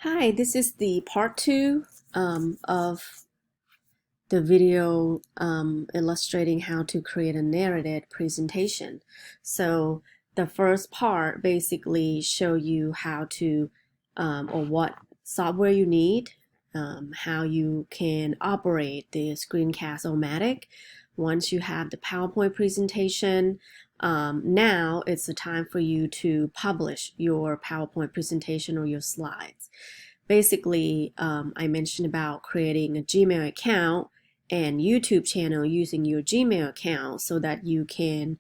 Hi, this is the part two of the video illustrating how to create a narrated presentation. So the first part basically show you how to or what software you need, how you can operate the Screencast-O-Matic. Once you have the PowerPoint presentation, now it's the time for you to publish your PowerPoint presentation or your slides. Basically, I mentioned about creating a Gmail account and YouTube channel using your Gmail account so that you can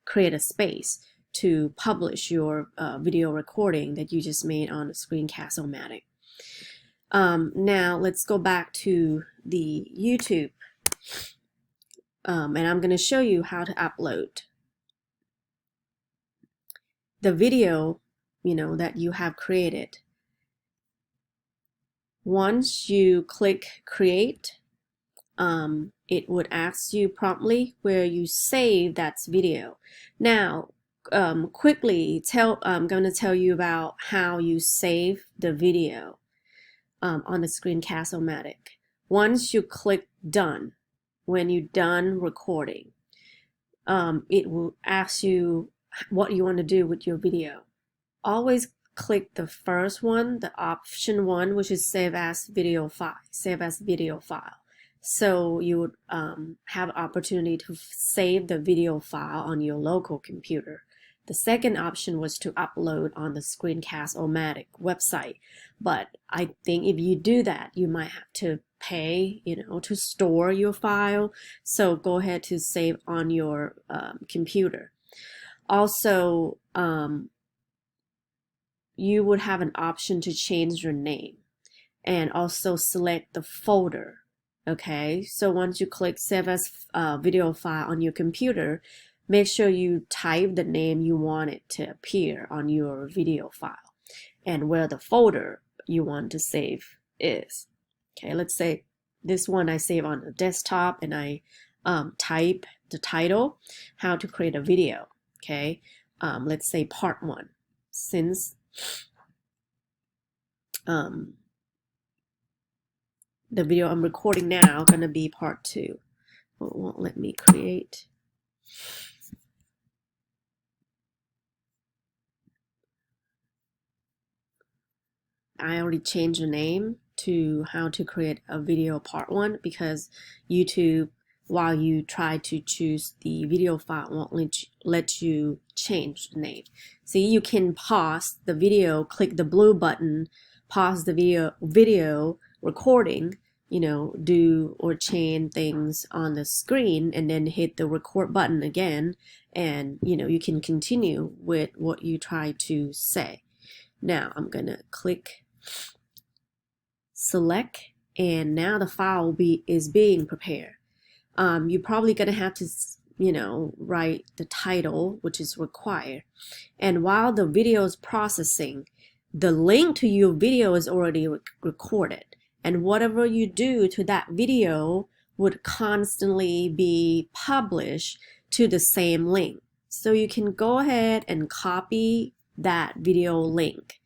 create a space to publish your video recording that you just made on the Screencast-O-Matic. Now let's go back to the YouTube, and I'm going to show you how to upload the video, that you have created. Once you click create, it would ask you promptly where you save that video. Now, quickly I'm going to tell you about how you save the video on the Screencast-O-Matic. Once you click done, when you're done recording, it will ask you what you want to do with your video. Always click the first one, the option one, which is save as video file. So you would have an opportunity to save the video file on your local computer. The second option was to upload on the Screencast-O-Matic website. But I think if you do that, you might have to pay, to store your file. So go ahead to save on your computer. Also, you would have an option to change your name and also select the folder. Okay, so once you click save as video file on your computer, make sure you type the name you want it to appear on your video file and where the folder you want to save is. Okay, let's say this one I save on the desktop and I type the title, how to create a video. Okay, let's say part 1. Since the video I'm recording now gonna be part 2. Well, it won't let me create. I already changed the name to how to create a video part 1 because YouTube, while you try to choose the video file, won't let you change the name. See, you can pause the video, click the blue button, pause the video recording, do or change things on the screen, and then hit the record button again, and you can continue with what you try to say. Now I'm gonna click select, and now the file is being prepared. You're probably gonna have to write the title, which is required, and while the video is processing, the link to your video is already recorded, and whatever you do to that video would constantly be published to the same link. So you can go ahead and copy that video link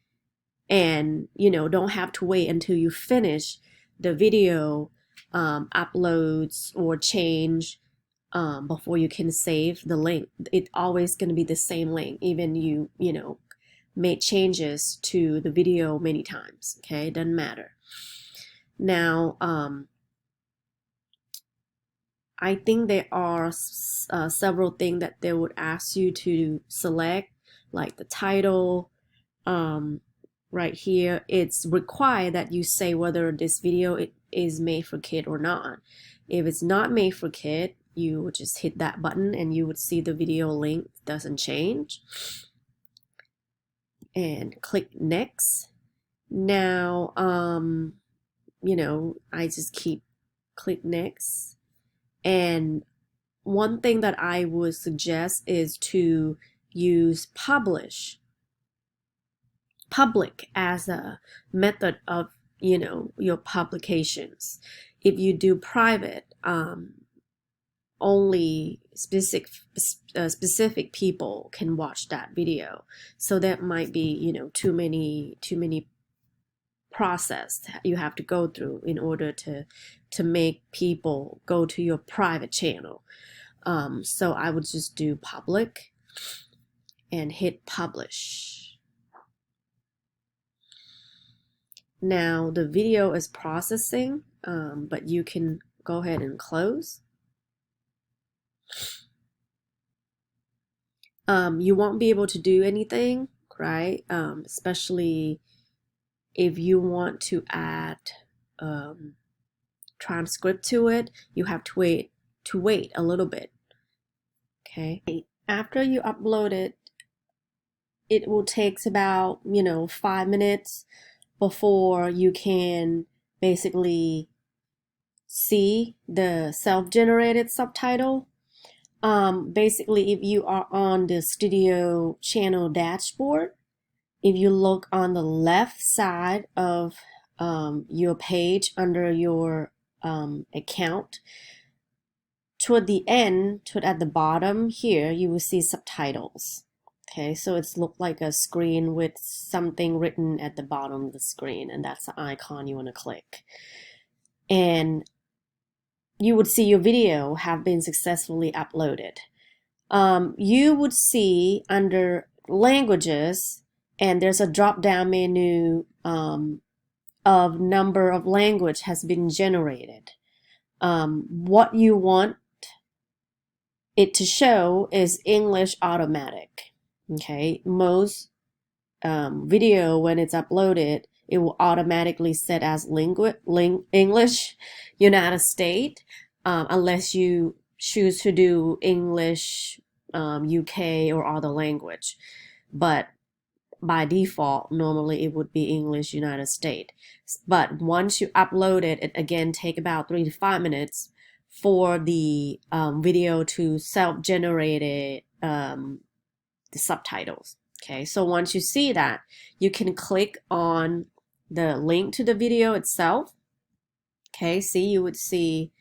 and don't have to wait until you finish the video uploads or change before you can save the link. It's always going to be the same link, even you made changes to the video many times. Okay, it doesn't matter. Now, I think there are several things that they would ask you to select, like the title. Right here, it's required that you say whether this video is made for kid or not. If it's not made for kid, you would just hit that button and you would see the video link doesn't change. And click next. Now, I just click next. And one thing that I would suggest is to use public as a method of your publications. If you do private, only specific people can watch that video, so that might be too many process you have to go through in order to make people go to your private channel. So I would just do public and hit publish. Now the video is processing, but you can go ahead and close. You won't be able to do anything, right? Especially if you want to add transcript to it, you have to wait a little bit. Okay. After you upload it, it will take about 5 minutes before you can basically see the self-generated subtitle. Basically, if you are on the studio channel dashboard, if you look on the left side of your page under your account, toward the end, at the bottom here, you will see subtitles. Okay, so it's look like a screen with something written at the bottom of the screen, and that's the icon you want to click. And you would see your video have been successfully uploaded. You would see under languages, and there's a drop-down menu of number of language has been generated. What you want it to show is English automatic. Okay, most video when it's uploaded, it will automatically set as English United States, unless you choose to do English UK or other language. But by default, normally it would be English United States. But once you upload it, it again take about 3 to 5 minutes for the video to self-generate the subtitles. Okay, so once you see that, you can click on the link to the video itself. Okay, see, you would see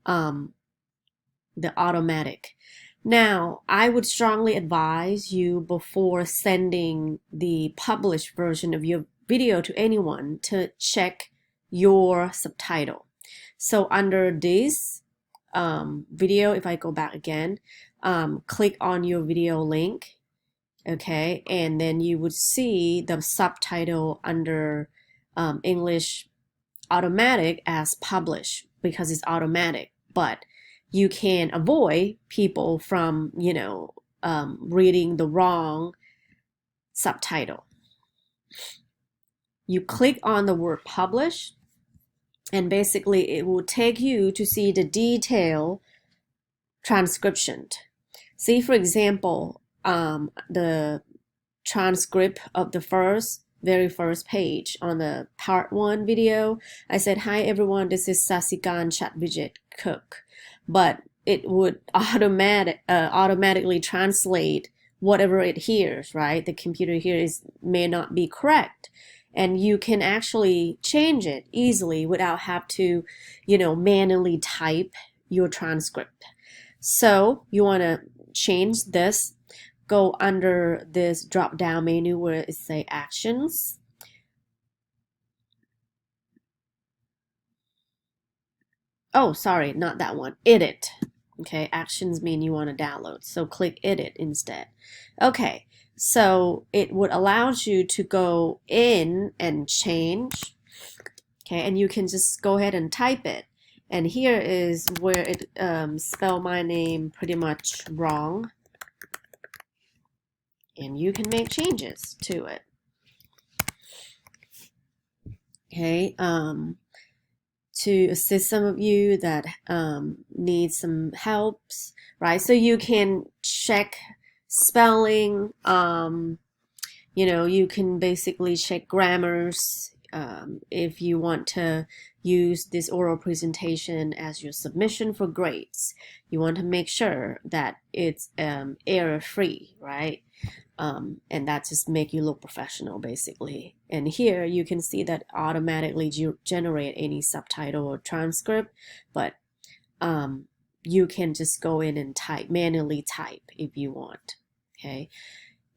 the automatic. Now, I would strongly advise you before sending the published version of your video to anyone to check your subtitle. So under this video, if I go back again, click on your video link. Okay, and then you would see the subtitle under English automatic as published because it's automatic. But you can avoid people from, reading the wrong subtitle. You click on the word publish, and basically it will take you to see the detailed transcription. See, for example, the transcript of the very first page on the part 1 video. I said, "Hi everyone, this is Sasikan Chatvidget Cook," but it would automatically translate whatever it hears, right? The computer here may not be correct, and you can actually change it easily without have to, manually type your transcript. So you want to change this. Go under this drop-down menu where it says actions. Oh, sorry, not that one. Edit. Okay, actions mean you want to download. So click edit instead. Okay, so it would allow you to go in and change. Okay, and you can just go ahead and type it. And here is where it spell my name pretty much wrong. And you can make changes to it. Okay, to assist some of you that need some helps, right? So you can check spelling, you can basically check grammars. If you want to use this oral presentation as your submission for grades, you want to make sure that it's error-free, right? And that just make you look professional, basically. And here you can see that automatically generate any subtitle or transcript, but you can just go in and manually type if you want. Okay.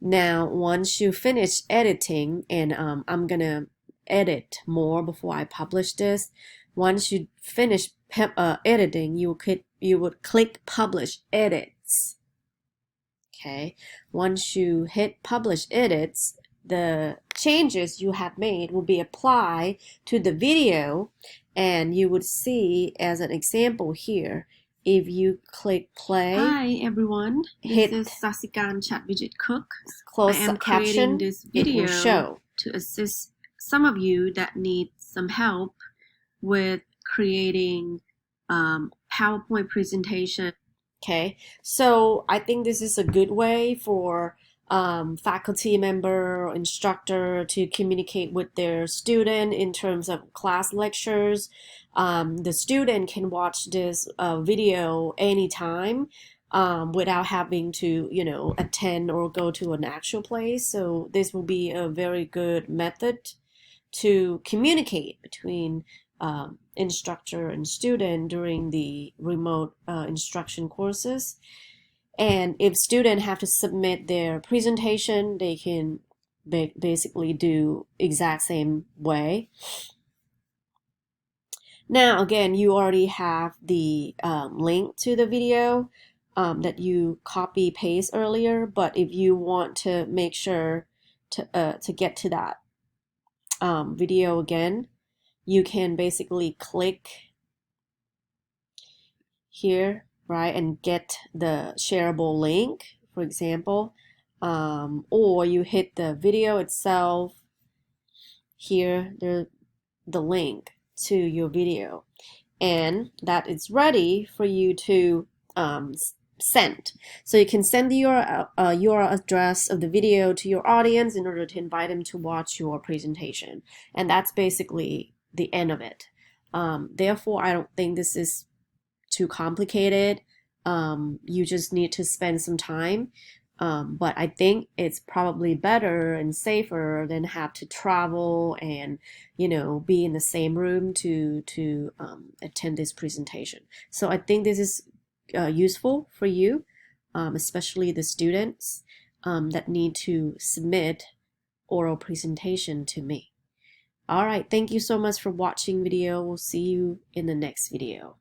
Now, once you finish editing, and I'm gonna edit more before I publish this. Once you finish editing, you would click publish edits. Okay, once you hit publish edits, the changes you have made will be applied to the video, and you would see as an example here, if you click play. Hi everyone, this is Sasikan Chat Widget Cook. I am creating this video to assist some of you that need some help with creating PowerPoint presentation. Okay, so I think this is a good way for faculty member or instructor to communicate with their student in terms of class lectures. The student can watch this video anytime without having to, attend or go to an actual place. So this will be a very good method to communicate between instructor and student during the remote instruction courses. And if students have to submit their presentation, they can basically do exact same way. Now, again, you already have the link to the video that you copy paste earlier, but if you want to make sure to get to that video again, you can basically click here, right, and get the shareable link, for example, or you hit the video itself here, the link to your video, and that is ready for you to send. So you can send the URL address of the video to your audience in order to invite them to watch your presentation, and that's basically the end of it. Therefore, I don't think this is too complicated. You just need to spend some time, but I think it's probably better and safer than have to travel and be in the same room to attend this presentation. So I think this is useful for you, especially the students that need to submit oral presentation to me. All right, thank you so much for watching video. We'll see you in the next video.